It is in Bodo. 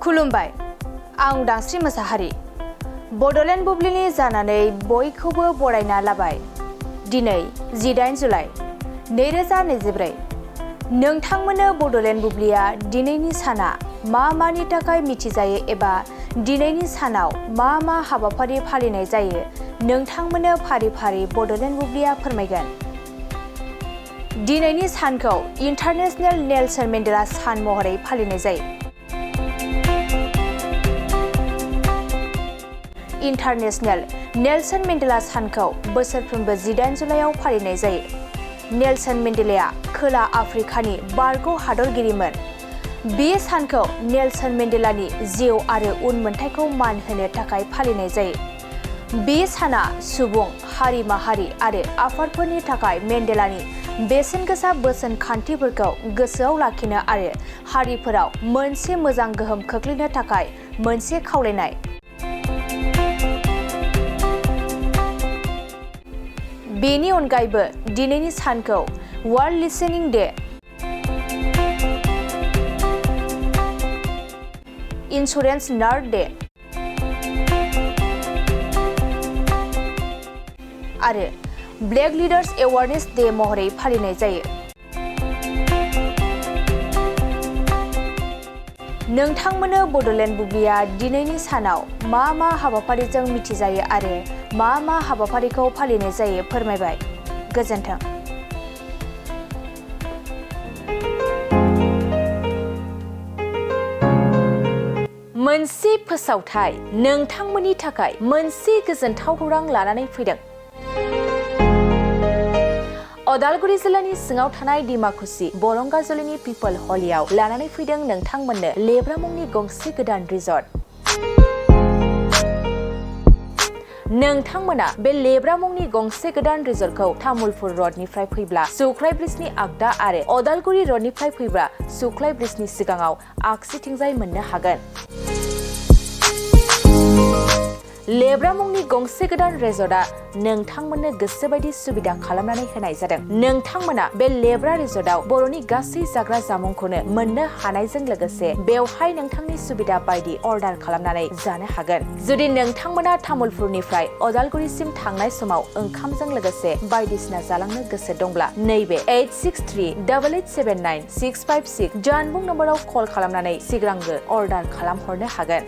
खुलुमबाय आं उदांस्रि मोसाहारि बड'लेण्ड बुब्लिनि जानानै बयखौबो बरायना लाबाय दिनै 18 जुलाइ 2024 नोंथांमोननो बड'लेण्ड बुब्लिया दिनैनि साना मानि थाखाय मिथिजायो एबा दिनैनि सानाव मा हाबाफारि फालिनाय जायो नोंथांमोननो फारि फारि बड'लेण्ड बुब्लिया फोरमायगोन। दिनैनि सानखौ इन्टारनेशनेल नेलसन मेन्डेला सान महरै फालिनाय जायो। इन्टारनेशनेल नेलसन मेन्डेला सानखौ बोसोरफ्रोमबो 18 जुलाइआव फालिनाय जायो। नेलसन मेन्डेलाया खोला आफ्रिकानि बारग' हादरगिरिमोन। बे सानखौ नेलसन मेन्डेलानि जिउ आरो उनमोनथाइखौ मान होनो थाखाय फालिनाय जायो। बे साना सुबुं हारि माहारि आरो आफादफोरनि थाखाय मेन्डेलानि बेसेनगोसा बोसोन खान्थिफोरखौ गोसोआव लाखिनो आरो हारिफोराव मोनसे मोजां गोहोम खोख्लैनो थाखाय मोनसे खावलायनाय। बेनि अनगायैबो दिनैनि सानखौ world listening day, insurance नार्ड day आरो ब्लेक लिडार्स एवारनेस डे महरै फालिनाय जायो। नोंथांमोननो बड'लेण्ड बुब्लिया दिनैनि सानाव मा हाबाफारिजों मिथिजायो आरो मा हाबाफारिखौ फालिनाय जायो फोरमायबाय। गोजोन्थों। मोनसे फोसावथाय नोंथांमोननि थाखाय मोनसे गोजोनथाव खौरां लानानै फैदों। अदालगुरि जिल्लानि सिङाव थानाय डिमाकुसि बरंगाजुलिनि पिपल हलियाव लानानै फैदों नोंथांमोननो लेब्रा मुंनि गंसे गोदान रिजर्ट। नोंथांमोना बे लेब्रा मुंनि गंसे गोदान रिजर्टखौ तामुलपुर रडनिफ्राय फैब्ला सुख्लाय ब्रिजनि आगदा आरो अदालगुरि रडनिफ्राय फैब्ला सुख्लाय ब्रिजनि सिगाङाव आगसिथिंजाय मोननो हागोन। लेब्रा मुंनि गंसे गोदान रिजर्टआ नोंथांमोननो गोसोबायदि सुबिदा खालामनानै होनाय जादों। नोंथांमोना बे लेब्रा रिजर्टआव बर'नि गासै जाग्रा जामुंखौनो मोननो हानायजों लोगोसे बेवहाय नोंथांनि सुबिदा बायदि अर्डार खालामनानै जानो हागोन। जुदि नोंथांमोना तामुलपुरनिफ्राय अदालगुरिसिम थांनाय समाव ओंखामजों लोगोसे बायदिसिना जालांनो गोसो दंब्ला नैबे 8638879656 जानबुं नम्बराव कल खालामनानै सिगांग्रो अर्डार खालामहरनो हागोन।